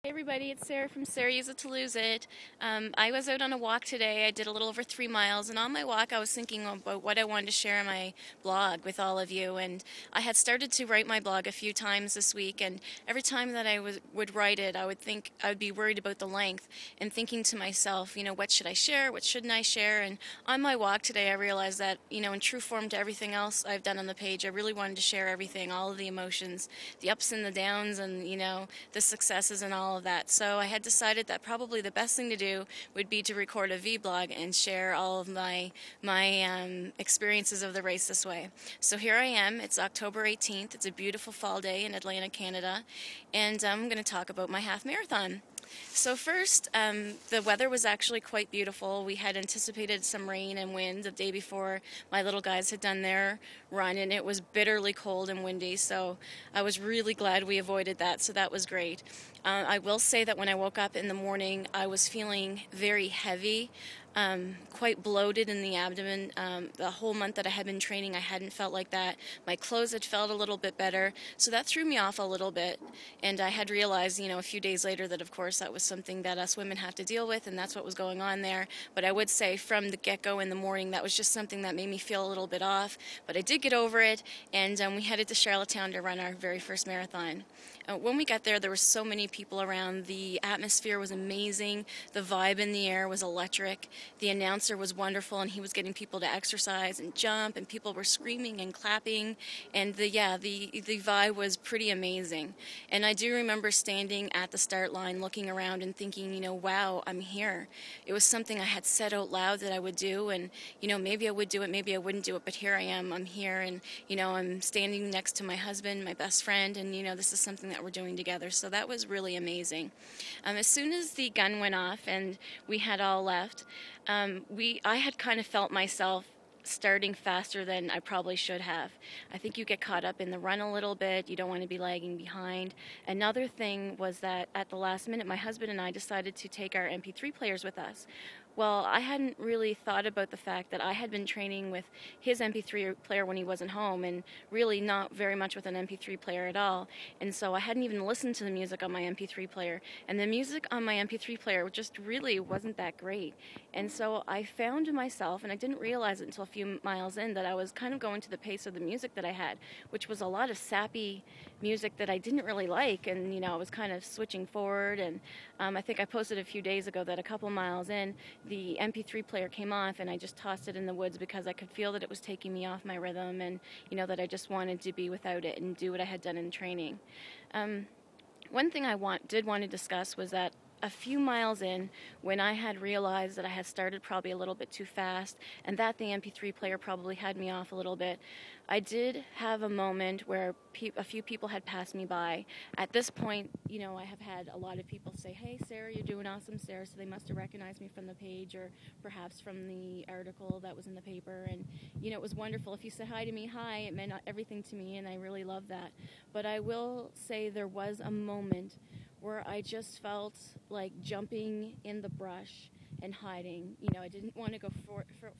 Hey everybody, it's Sarah from Sarah Use It to Lose It. I was out on a walk today. I did a little over 3 miles, and on my walk, I was thinking about what I wanted to share on my blog with all of you. And I had started to write my blog a few times this week, and every time that would write it, I would be worried about the length and thinking to myself, what should I share? What shouldn't I share? And on my walk today, I realized that, in true form to everything else I've done on the page, I really wanted to share everything, all of the emotions, the ups and the downs, and the successes and all of that. So I had decided that probably the best thing to do would be to record a vlog and share all of my experiences of the race this way. So here I am. It's October 18th. It's a beautiful fall day in Atlanta, Canada, and I'm going to talk about my half marathon. So first, the weather was actually quite beautiful. We had anticipated some rain and wind the day before my little guys had done their run, and it was bitterly cold and windy, so I was really glad we avoided that, so that was great. I will say that when I woke up in the morning, I was feeling very heavy, quite bloated in the abdomen. The whole month that I had been training, I hadn't felt like that. My clothes had felt a little bit better, so that threw me off a little bit. And I had realized, a few days later that, of course, that was something that us women have to deal with, and that's what was going on there. But I would say from the get-go in the morning, that was just something that made me feel a little bit off. But I did get over it, and we headed to Charlottetown to run our very first marathon. When we got there were so many people around. The atmosphere was amazing. The vibe in the air was electric. The announcer was wonderful, and he was getting people to exercise and jump, and people were screaming and clapping, and the vibe was pretty amazing. And I do remember standing at the start line, looking around and thinking, wow, I'm here. It was something I had said out loud that I would do, and maybe I would do it, maybe I wouldn't do it, but here I am. I'm here, and I'm standing next to my husband, my best friend, and this is something that we're doing together. So that was really amazing. As soon as the gun went off and we had all left, I had kind of felt myself starting faster than I probably should have. I think you get caught up in the run a little bit. You don't want to be lagging behind. Another thing was that at the last minute, my husband and I decided to take our MP3 players with us. Well, I hadn't really thought about the fact that I had been training with his MP3 player when he wasn't home, and really not very much with an MP3 player at all. And so I hadn't even listened to the music on my MP3 player. And the music on my MP3 player just really wasn't that great. And so I found myself, and I didn't realize it until a few miles in, that I was kind of going to the pace of the music that I had, which was a lot of sappy music that I didn't really like. And, I was kind of switching forward. And I think I posted a few days ago that a couple miles in, the MP3 player came off, and I just tossed it in the woods because I could feel that it was taking me off my rhythm, and that I just wanted to be without it and do what I had done in training. One thing I did want to discuss was that a few miles in, when I had realized that I had started probably a little bit too fast and that the MP3 player probably had me off a little bit, I did have a moment where a few people had passed me by. At this point, I have had a lot of people say, "Hey, Sarah, you're doing awesome, Sarah," so they must have recognized me from the page or perhaps from the article that was in the paper. And, it was wonderful. If you said hi to me, hi, it meant everything to me, and I really love that. But I will say there was a moment where I just felt like jumping in the brush and hiding. I didn't want to go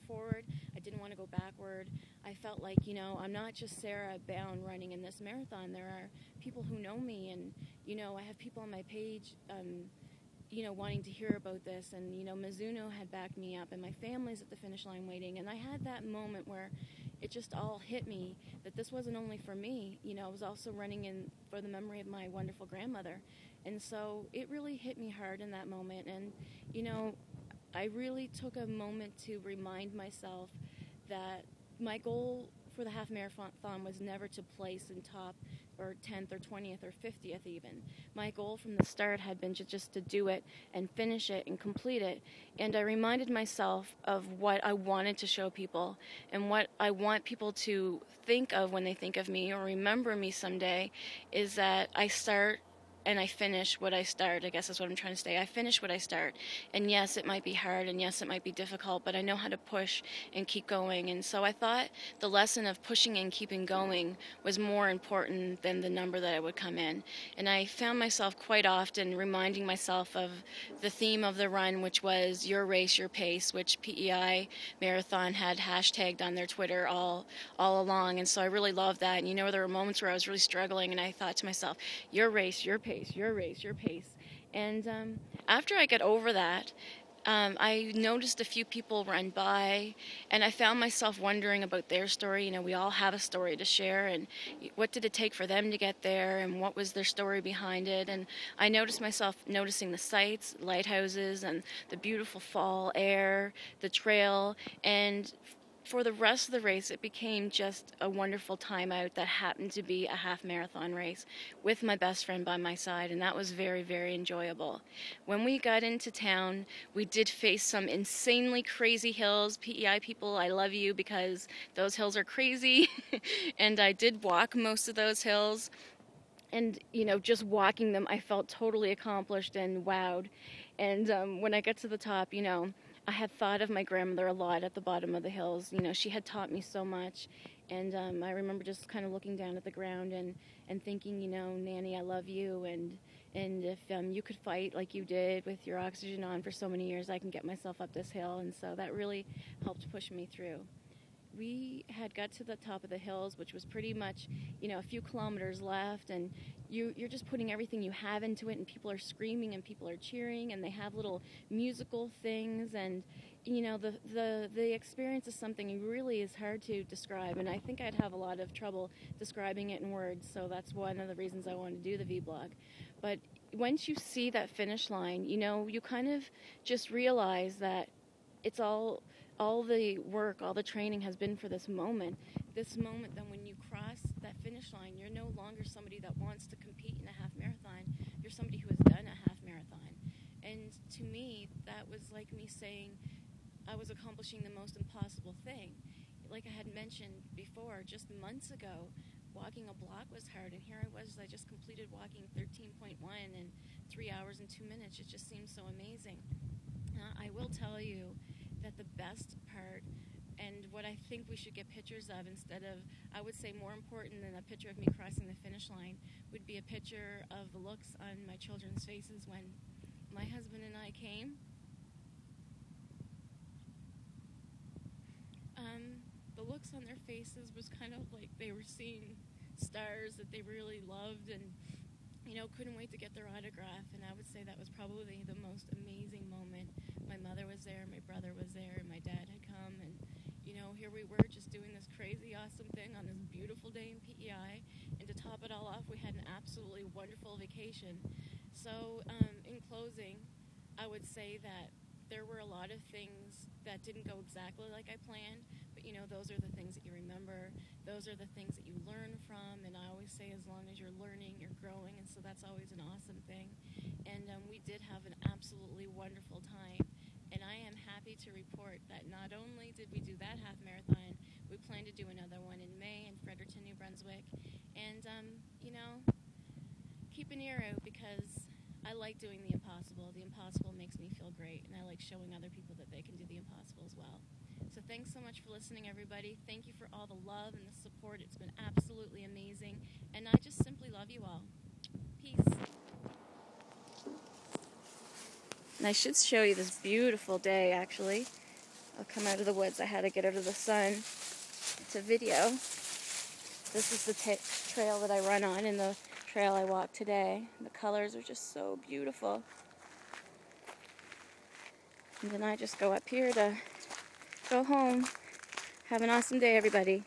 forward. I didn't want to go backward. I felt like, I'm not just Sara Bown running in this marathon. There are people who know me, and, I have people on my page, wanting to hear about this. And, Mizuno had backed me up, and my family's at the finish line waiting. And I had that moment where it just all hit me that this wasn't only for me. I was also running in for the memory of my wonderful grandmother. And so it really hit me hard in that moment. And, I really took a moment to remind myself that my goal for the half marathon was never to place in top or 10th or 20th or 50th even. My goal from the start had been just to do it and finish it and complete it. And I reminded myself of what I wanted to show people and what I want people to think of when they think of me or remember me someday, is that I start and I finish what I start. I guess that's what I'm trying to say. I finish what I start. And yes, it might be hard, and yes, it might be difficult, but I know how to push and keep going. And so I thought the lesson of pushing and keeping going was more important than the number that I would come in. And I found myself quite often reminding myself of the theme of the run, which was your race, your pace, which PEI Marathon had hashtagged on their Twitter all along. And so I really loved that. And there were moments where I was really struggling, and I thought to myself, your race, your pace, your race, your pace. And after I got over that, I noticed a few people run by, and I found myself wondering about their story. You know, we all have a story to share, and what did it take for them to get there, and what was their story behind it. And I noticed myself noticing the sights, lighthouses, and the beautiful fall air, the trail, and for the rest of the race, it became just a wonderful time out that happened to be a half marathon race with my best friend by my side, and that was very, very enjoyable. When we got into town, we did face some insanely crazy hills. PEI people, I love you because those hills are crazy, and I did walk most of those hills. And, you know, just walking them, I felt totally accomplished and wowed. And when I got to the top, you know, I had thought of my grandmother a lot at the bottom of the hills. You know, she had taught me so much. And I remember just kind of looking down at the ground and thinking, you know, Nanny, I love you. And if you could fight like you did with your oxygen on for so many years, I can get myself up this hill. And so that really helped push me through. We had got to the top of the hills, which was pretty much, you know, a few kilometers left, and you're just putting everything you have into it, and people are screaming and people are cheering, and they have little musical things, and you know, the experience is something really is hard to describe, and I think I'd have a lot of trouble describing it in words, so that's one of the reasons I wanted to do the vlog. But once you see that finish line, you know, you kind of just realize that it's all the work, all the training has been for this moment. This moment, then when you cross that finish line, you're no longer somebody that wants to compete in a half marathon. You're somebody who has done a half marathon. And to me, that was like me saying I was accomplishing the most impossible thing. Like I had mentioned before, just months ago, walking a block was hard, and here I just completed walking 13.1 in 3 hours and 2 minutes. It just seems so amazing. I will tell you that the best part, and what I think we should get pictures of instead of, I would say more important than a picture of me crossing the finish line, would be a picture of the looks on my children's faces when my husband and I came. The looks on their faces was kind of like they were seeing stars that they really loved, and you know, couldn't wait to get their autograph. And I would say that was probably the most amazing moment. My mother was there, my brother was there, and my dad had come, and you know, here we were just doing this crazy awesome thing on this beautiful day in PEI, and to top it all off, we had an absolutely wonderful vacation. So in closing, I would say that there were a lot of things that didn't go exactly like I planned, but you know, those are the things that you remember, those are the things that you learn from, and I always say as long as you're learning, you're growing, and so that's always an awesome thing. And we did have an absolutely wonderful time, and I am happy to report that not only did we do that half marathon, we plan to do another one in May in Fredericton, New Brunswick, and you know, keep an ear out because I like doing the impossible. The impossible makes me feel great, and I like showing other people that they can do the impossible as well. So thanks so much for listening, everybody. Thank you for all the love and the support. It's been absolutely amazing, and I just simply love you all. Peace. And I should show you this beautiful day, actually. I'll come out of the woods. I had to get out of the sun. It's a video. This is the trail that I run on and the trail I walked today. The colors are just so beautiful. And then I just go up here to go home. Have an awesome day, everybody.